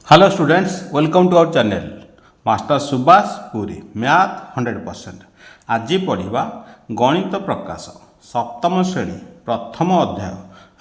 Hello students, welcome to our channel master Subhash Puri math 100%। आज पढ़ा गणित प्रकाश सप्तम श्रेणी प्रथम अध्याय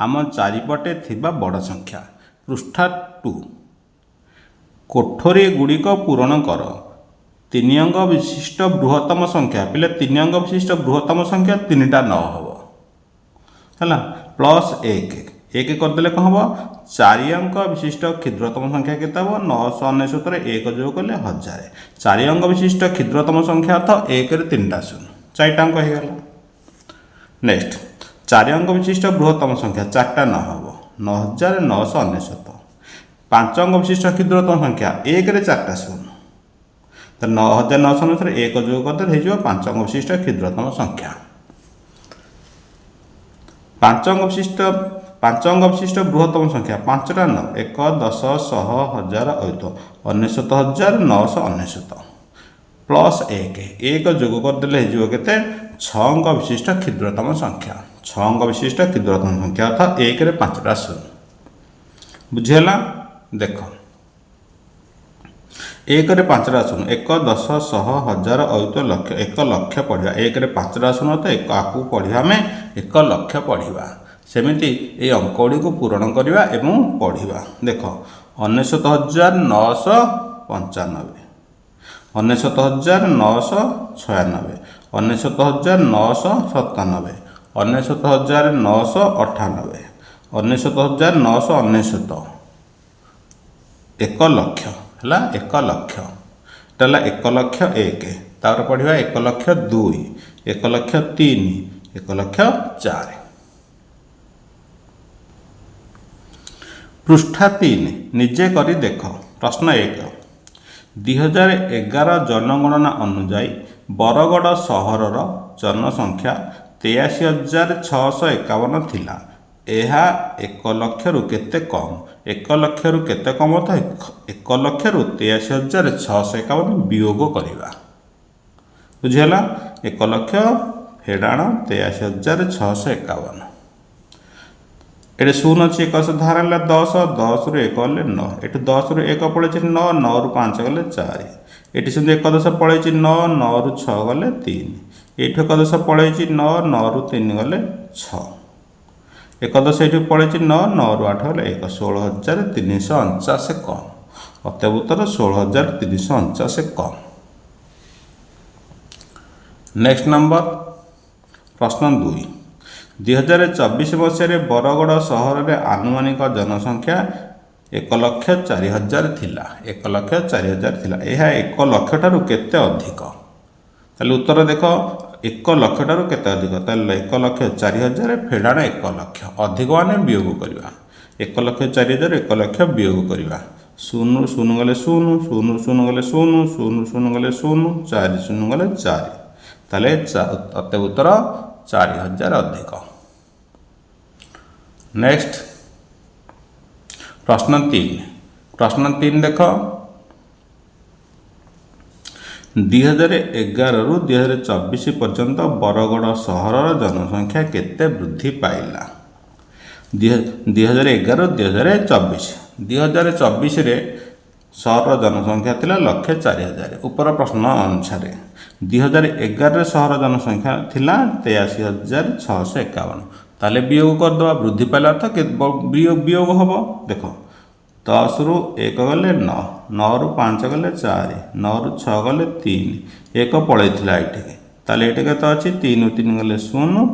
आम चारिपटे थिबा बड़ संख्या पृष्ठा 2। कोठरी गुड़िक पूरण कर। तीन अंग विशिष्ट बृहत्तम संख्या पिले तीन अंग विशिष्ट बृहत्तम संख्या तीनटा न हम है प्लस एक करदे कौन हम चारि अंक विशिष्ट क्षुद्रतम संख्या के 999 एक जोग कले 1000। चारि अंक विशिष्ट क्षुद्रतम संख्या अर्थ एक तीनटा शून्य चारिटा अंक होगा। नेक्स्ट चारि अंक विशिष्ट बृहत्तम संख्या चार्टा न हम 9999। पांच अंक विशिष्ट क्षुद्रतम संख्या एक चार्टा शून्य तो 9999 एक जोग करदे हो पांच अंक विशिष्ट क्षुद्रतम संख्या। पांच अंक विशिष्ट बृहत्तम संख्या पांचटा न 1 10 100 1000 अयुत 99,999 प्लस एक जोग करदे के 6 अंक विशिष्ट क्षुद्रतम संख्या। 6 अंक विशिष्ट क्षुद्रतम संख्या अर्थात एक पांचटा शून्य बुझेगा। देख एक पांचटा शून्य 1 10 100 1000 अयुत लक्ष 1 लक्ष पढ़ा एक पांचटा शून्य तो एक आपको पढ़ा आम 1 लक्ष पढ़ा सेमिति ये अंक गुड़ी को पूरण करवा एवं पढ़ा। देख 99,995 99,996 99,997 99,998 99,999 1 लक्ष है 1 लक्ष है 1 लक्ष एक तार पढ़ा 1 लक्ष 2 1 लक्ष 3 1 लक्ष 4। पृष्ठा 3 निजे करी देख। प्रश्न 1 2011 जनगणना अनुजाई बरगड़ सहरर जनसंख्या 83,651 थिला। यह 1 लक्ष रु केते कम 1 लक्ष रु केते कम तो 1 लक्ष रु 83,651 वियोग करवा बुझेगा। 1 लक्ष फेड़ाण 83,651 ये शून्य अच्छी 1 धार 10 10 रु 1 गले 9 ये 10 रु 1 पड़े 9 9 रु 5 गले 4 ये सेमती 1 10 पड़े 9 9 रु 6 गले 3 ये 1 10 पड़े 9 9 रु 3 गले 6 1 10 ये पड़े 9 9 रु 8 गले 1 16,349 कम अतएव उत्तर 16,349 कम। नेक्स्ट नंबर प्रश्न 2 2024 मसीह बरगड़ सहर में आनुमानिक जनसंख्या 1,04,000 थिला 1,04,000 थिला। यह 1 लक्ष ठारू केते अधिक ताले उत्तर देख 1 लक्ष ठारू केते अधिक ताले 1,04,000 फेड़ाण 1 लक्ष अधिक माने वियोग करवा 1,04,000 1 लक्ष वियोग करवा 0 0 गले 0 0 0 गले 0 0 0 गले 0 4 0 गले 4 ताले अतएव उत्तर 4,000 अधिक। नेक्स्ट प्रश्न 3 देख 2011 रु 2024 पर्यंत बरगड़ सहर जनसंख्या केते वृद्धि पाइला। 2011 2024 2024 रे सहर जनसंख्या थिला 1,04,000 ऊपर प्रश्न अनुसार 2011 सहर जनसंख्या थिला 83,651 ताले वियोग करदे वृद्धि पाइला अर्थ वियोग हम देख 10 रु 1 गले 9 9 रु 5 गले 4 9 रु 6 गले 3 1 पड़े ये ताले ये के 3 रु 3 गले 0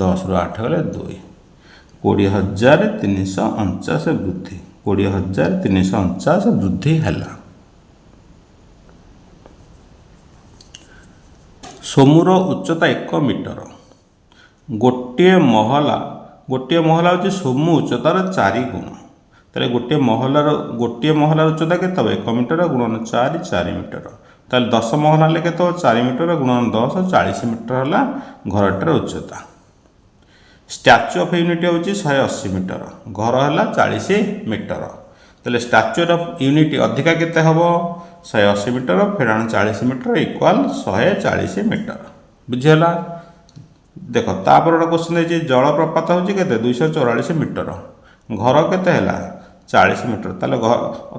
10 रु 8 गले 2 20,349 वृद्धि 20,349 वृद्धि है। सोमूर उच्चता 1 मीटर गोटे महला हूँ सोमू उच्चतार 4 गुण ताले गोटे महलार उच्चता के 1 मीटर गुणन 4 4 मीटर ताले 10 महला के 4 मीटर गुणन 10 40 मीटर है घरटार उच्चता। स्टैच्यू ऑफ यूनिटी हूँ 180 मीटर घर है 40 मीटर ताले स्टैच्यू ऑफ यूनिटी अधिका केते हम 180 मीटर फेड़ाण 40 मीटर इक्वाल 140 मीटर बुझेगा। देख तापर गोटे क्वेश्चन है जलप्रपात हूँ के 244 मीटर घर केते 40 मीटर ताले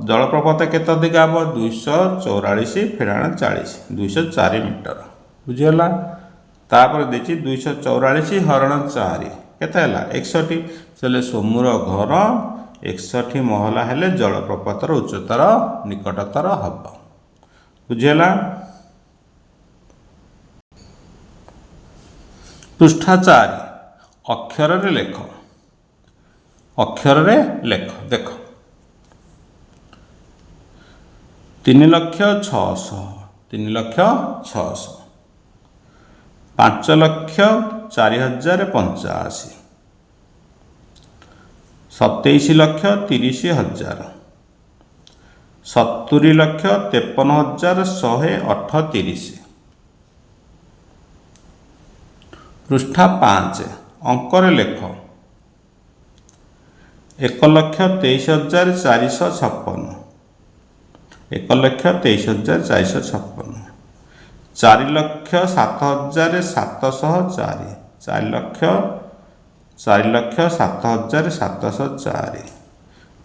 जलप्रपात केते अधिक हम 244 फेराण 40 204 मीटर बुझीगला। तापर देखिए 244 हरण 4 केते हला 61 चले सोमूर घर 61 महला हेले जलप्रपातर उच्चतर निकटतर हम बुझीगला। पृष्ठा 4 अक्षर रे लेख अक्षर रे लेख देख 3,600 3,600 5,04,085 27,30,000 70,53,138 पृष्ठा 5 अंकर लेख 1,23,456 1,23,456 4,07,704 4,07,704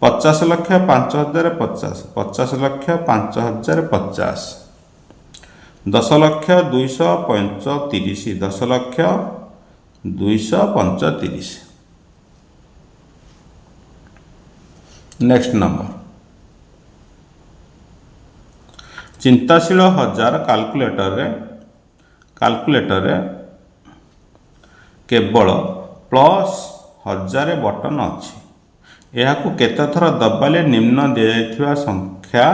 50,05,050 50,05,050 10,235 10,235 नेक्स्ट नंबर चिंताशील हजार कैलकुलेटर रे केवल प्लस 1000 बटन अच्छी यह केते थर दबाले निम्न दि जाइथिबा संख्या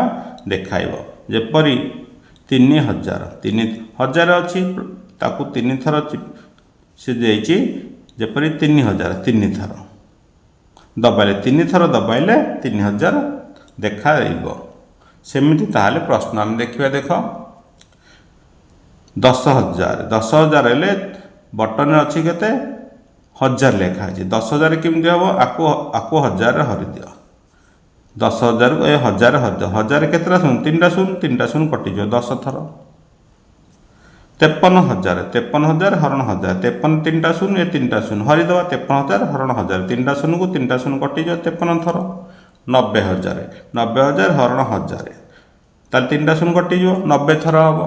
देखाइब जेपरी 3,000 अच्छी ताकू 3 थर से जाइए जेपरी 3,000 3 थर दबाइले 3 थर दबाइले 3,000 देखाइब सेमिति ताहले प्रश्न आम देखिए देख 10,000 हेले बटन अच्छी केते 1000 लिखाई 10,000 केमती हम आपको 1000 हरि दियो 10,000 को 1000 हरि 1000 केतरा शून्य 3टा शून्य कटिज 10 थर 53,000 हरण 1000 53 3टा शून्य 3टा शून्य हरिदेवा 53,000 हरण 1000 3टा शून्य को 3टा शून्य कटिज 53 थर 90,000 हरण 1000 ताल 3टा शून्य कटिज 90 थर हम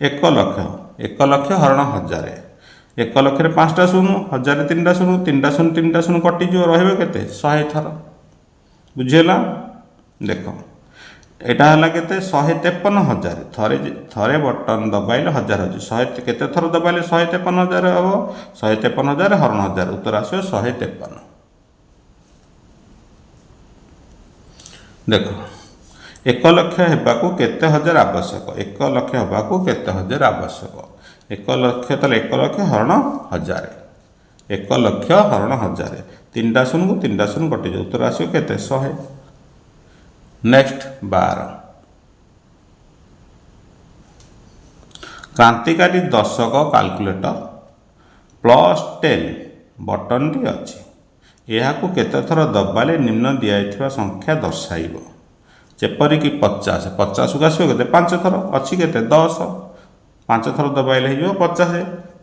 1 लक्ष हरण 1000 1 लक्ष 5टा शून्य 1000 3टा शून्य 3टा शून्य कटिज रहिबे केते 100 थर बुझेला देख एटा हला केते 153,000 थरे बटन दबाइले 1000 हो 100 केते थर दबाइले 153,000 हो 153,000 हरण 1000 उत्तर आसो 153 देख 1 लक्ष हेबाकू केते हजार आवश्यक 1 लक्ष हेबाकू केते हजार आवश्यक 1 लक्ष ताले 1 लक्ष हरण 1000 1 लक्ष हरण 1000 3टा शून्य को 3टा शून्य कटि जाऊ उत्तर आसो केते 100 नेक्स्ट 12 क्रांतिकारी दशक कैलकुलेटर प्लस 10 बटन टी अच्छी यह केते थर दबाले निम्न दिया संख्या दर्शाइब जेपरिक 50 50 को आसो के 5 थर अच्छी के 10 5 थर दबाइले हो 50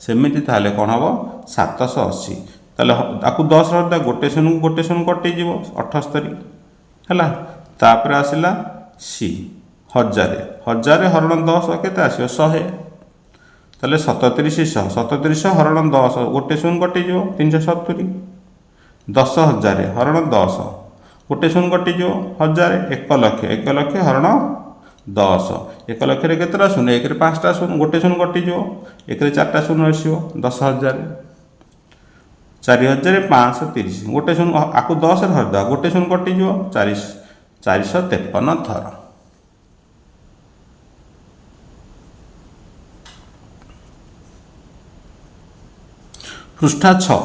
सेमिति ताले कौन हम 780 ताले आपको 10 गोटे शून्य कटिज 78 है तापर आसला सी 1000 हरण 10 केते आसो 100 ताले 3700 हरण 10 गोटे शून्य कटिज 370 10,000 हरण 10 गोटे शून्य कटिज 1000 1 लक्ष हरण 10 1 लक्ष केतटा शून्य 1 5टा शून्य गोटे शून्य कटिज 1 4टा शून्य आसो 10,000 4,530 गोटे शून्य आपको 10 हरदा गोटे शून्य कटिज 453 थर पृष्ठा 6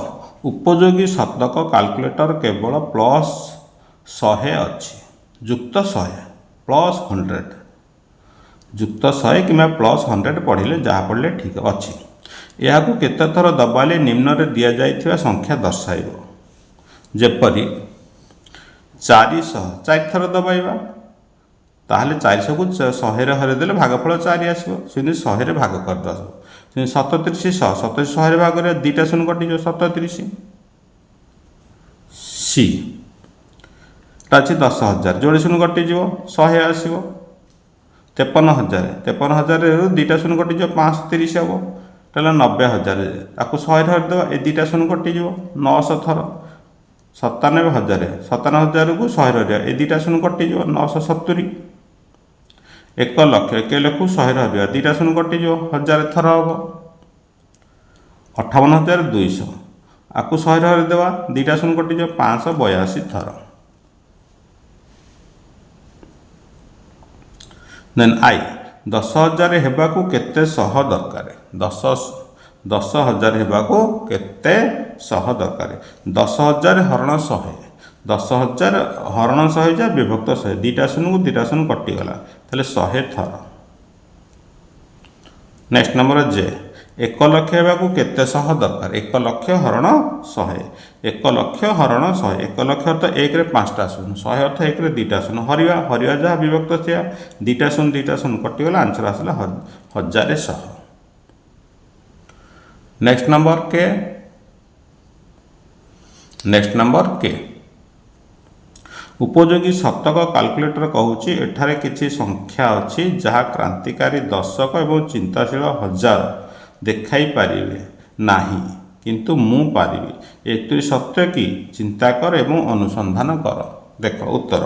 उपयोगी शतक कैलकुलेटर केवल प्लस 100 अच्छी जुक्त 100 प्लस 100 जुक्त 100 कि प्लस 100 पढ़ले जहाँ पढ़ले ठीक अच्छी यह केते थर दबाले निम्न रे दिया जाइथिबा संख्या दर्शाइब जेपरी 400 4 थर दबाइबा ताहले 400 को 100 रे हरिदेले भागफल 4 आसो सेनि 100 रे भाग कर दस 37 रे भाग रे 2टा शून्य कटि 37 सी ଅଛି 10,000 ଯୋଡ଼େ ଶୂନ କଟିଯିବ 100 ଆସିବ। 53,000 53,000ରୁ ଦୁଇଟା ଶୂନ କଟିଯିବ 530 ହେବ। ତାହେଲେ 90,000 ତାକୁ 100 ଧରିଦେବା ଏ ଦୁଇଟା ଶୂନ କଟିଯିବ 900 ଥର। 97,000 57,000କୁ 100 ଧରିବା ଏ ଦୁଇଟା ଶୂନ କଟିଯିବ 970। 1 ଲକ୍ଷ 1 ଲକ୍ଷକୁ 100 ଧରିବା ଦୁଇଟା ଶୂନ କଟିଯିବ 1000 ଥର ହେବ। 58,200 ଆକୁ 100 ଧରିଦେବା ଦୁଇଟା ଶୂନ କଟିଯିବ 582 ଥର। ଦେନ୍ ଆଇ 10,000 ହେବାକୁ କେତେ ଶହ ଦରକାର? 10,000 ହେବାକୁ କେତେ ଶହ ଦରକାର? 10,000 ହରଣ 100 10,000 ହରଣ 100 ଯା ବିଭକ୍ତ 100 ଦୁଇଟା ଶୂନକୁ ଦୁଇଟା ଶୂନ କଟିଗଲା ତାହେଲେ 100 ଥର। ନେକ୍ସଟ ନମ୍ବର ଯେ 1 ଲକ୍ଷ ହେବାକୁ କେତେ ଶହ ଦରକାର? 1 ଲକ୍ଷ ହରଣ 100 1 ଲକ୍ଷ ହରଣ 100 1 ଲକ୍ଷ ଅର୍ଥ 1ରେ 5ଟା ଶୂନ 100 ଅର୍ଥ 1ରେ 2ଟା ଶୂନ ହରିବା ଯାହା ବିଭକ୍ତ ସେୟା ଦୁଇଟା ଶୂନ କଟିଗଲା ଆନ୍ସର ଆସିଲା 1,100। ନେକ୍ସଟ ନମ୍ବର କେ ଉପଯୋଗୀ ଶତକ କାଲକୁଲେଟର କହୁଛି ଏଠାରେ କିଛି ସଂଖ୍ୟା ଅଛି ଯାହା କ୍ରାନ୍ତିକାରୀ ଦଶକ ଏବଂ ଚିନ୍ତାଶୀଳ ହଜାର ଦେଖାଇ ପାରିବେ ନାହିଁ କିନ୍ତୁ ମୁଁ ପାରିବି। ଏଥିରେ ସତ୍ୟ କି? ଚିନ୍ତା କର ଏବଂ ଅନୁସନ୍ଧାନ କର। ଦେଖ ଉତ୍ତର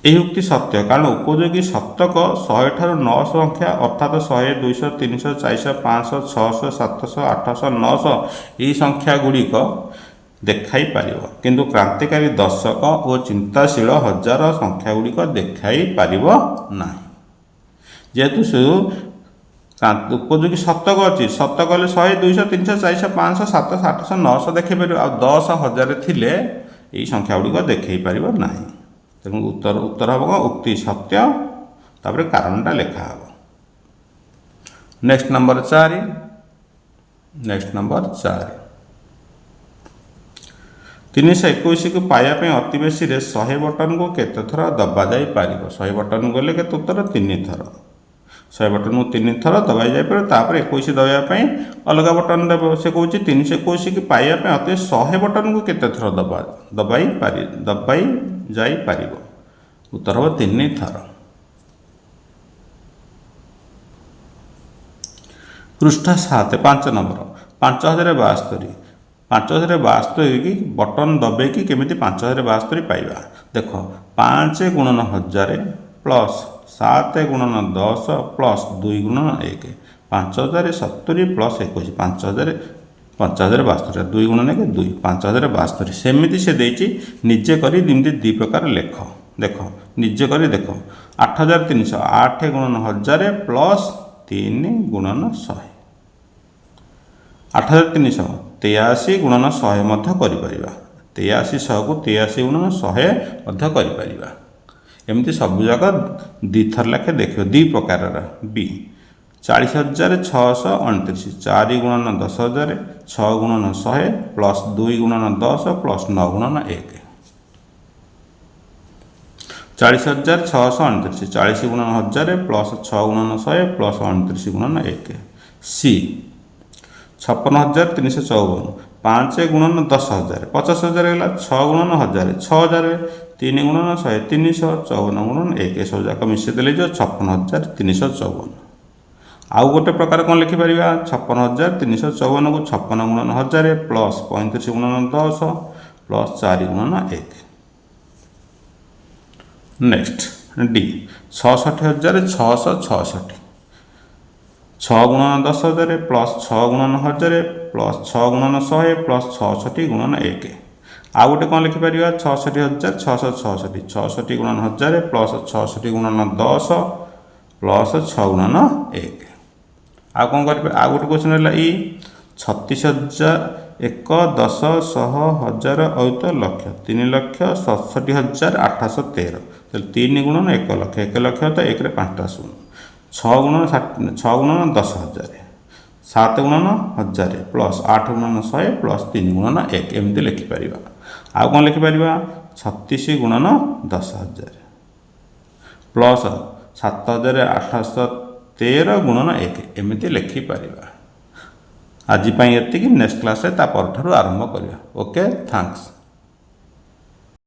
ଏହି ଉକ୍ତି ସତ୍ୟ କାରଣ ଉପଯୋଗୀ ଶତକ 100 ଠାରୁ 900 ସଂଖ୍ୟା ଅର୍ଥାତ୍ 100 200 300 400 500 600 700 800 900 ଏହି ସଂଖ୍ୟା ଗୁଡ଼ିକ ଦେଖାଇ ପାରିବ କିନ୍ତୁ କ୍ରାନ୍ତିକାରୀ ଦଶକ ଓ ଚିନ୍ତାଶୀଳ ହଜାର ସଂଖ୍ୟା ଗୁଡ଼ିକ ଦେଖାଇ ପାରିବ ନାହିଁ। ଯେହେତୁ ଉପଯୋଗୀ ଶତକ ଅଛି ଶତକ ହେଲେ 100 200 300 400 500 700 800 900 ଦେଖାଇ ପାରିବ ଆଉ 10,000 ଥିଲେ ଏହି ସଂଖ୍ୟା ଗୁଡ଼ିକ ଦେଖାଇ ପାରିବ ନାହିଁ। ତେଣୁ ଉତ୍ତର ହେବ କ'ଣ? ଉକ୍ତି ସତ୍ୟ ତାପରେ କାରଣଟା ଲେଖା ହେବ। ନେକ୍ସଟ ନମ୍ବର 4 321କୁ ପାଇବା ପାଇଁ ଅତି ବେଶୀରେ 100 ବଟନକୁ କେତେ ଥର ଦବାଯାଇପାରିବ? 100 ବଟନକୁ ଗଲେ କେତେ ଉତ୍ତର? 3 ଥର। 100 ବଟନକୁ 3 ଥର ଦବାଇ ଯାଇପାରିବ ତାପରେ 21 ଦବାଇବା ପାଇଁ ଅଲଗା ବଟନ ଦେବ। ସେ କହୁଛି 321କୁ ପାଇବା ପାଇଁ ଅତି 100 ବଟନକୁ କେତେ ଥର ଦବାଇ ଯାଇପାରିବ? ଉତ୍ତର ହେବ 3 ଥର। ପୃଷ୍ଠା 7 5 ନମ୍ବର 5,072 ବଟନ ଦବେଇକି କେମିତି 5,072 ପାଇବା? ଦେଖ 5 ଗୁଣନ 1000 ପ୍ଲସ୍ 7 ଗୁଣନ 10 ପ୍ଲସ୍ 2 ଗୁଣନ 1 5,070 ପ୍ଲସ୍ 21 5,072 2 ଗୁଣନ 1 2 5,072 ସେମିତି ସେ ଦେଇଛି ନିଜେ କରି ଯେମିତି ଦୁଇ ପ୍ରକାର ଲେଖ। ଦେଖ ନିଜେ କରି ଦେଖ 8,300 8 ଗୁଣନ 1000 ପ୍ଲସ୍ 3 ଗୁଣନ 100 8,300 83 ଗୁଣନ 100 ମଧ୍ୟ କରିପାରିବା 8300କୁ 83 ଗୁଣନ 100 ମଧ୍ୟ କରିପାରିବା। ଏମିତି ସବୁଯାକ ଦୁଇଥର ଲେଖେ ଦେଖିବ ଦୁଇ ପ୍ରକାରର। ବି 40,629 4 ଗୁଣନ 10,000 6 ଗୁଣନ 100 plus 2 ଗୁଣନ 10 plus 9 ଗୁଣନ 1 40,629 40 ଗୁଣନ 1000 plus 6 ଗୁଣନ 100 plus 29 ଗୁଣନ 1। C 56,354 5 ଗୁଣନ 10,000 50,000 ହେଲା 6 ଗୁଣନ 1000 6,000 3 ଗୁଣନ 100 300 54 ଗୁଣନ 1 ଏସବୁ ଯାକ ମିଶିଦେଲେ ଯିବ 56,354। ଆଉ ଗୋଟେ ପ୍ରକାର କ'ଣ ଲେଖିପାରିବା 56,354କୁ 56 ଗୁଣନ 1000 plus 35 ଗୁଣନ 10 plus 4 ଗୁଣନ 1। Next D 66,666 6 ଗୁଣନ 10,000 plus 6 ଗୁଣନ 1000 plus 6 ଗୁଣନ 100 plus 66 ଗୁଣନ 1। ଆଉ ଗୋଟେ କ'ଣ ଲେଖିପାରିବା 66,666 66 ଗୁଣନ 1000 ପ୍ଲସ୍ 66 ଗୁଣନ 10 ପ୍ଲସ୍ 6 ଗୁଣନ 1। ଆଉ କ'ଣ କରିବେ ଆଉ ଗୋଟେ କ୍ୱେଶ୍ଚନ୍ ହେଲା 36,000 1 10 100 1000 ଅୟୁତ ଲକ୍ଷ 3,67,813 ତାହେଲେ 3 ଗୁଣନ 1 ଲକ୍ଷ 1 ଲକ୍ଷ ତ 1ରେ 5ଟା ଶୂନ 6 ଗୁଣନ 10,000 7 ଗୁଣନ 1000 ପ୍ଲସ୍ 8 ଗୁଣନ 100 ପ୍ଲସ୍ 3 ଗୁଣନ 1 ଏମିତି ଲେଖିପାରିବା। ଆଉ କ'ଣ ଲେଖିପାରିବା 36 ଗୁଣନ 10,000 ପ୍ଲସ୍ 7,813 ଗୁଣନ 1 ଏମିତି ଲେଖିପାରିବା। ଆଜି ପାଇଁ ଏତିକି ନେକ୍ସଟ କ୍ଲାସରେ ତା ପରଠାରୁ ଆରମ୍ଭ କରିବା। Okay thanks.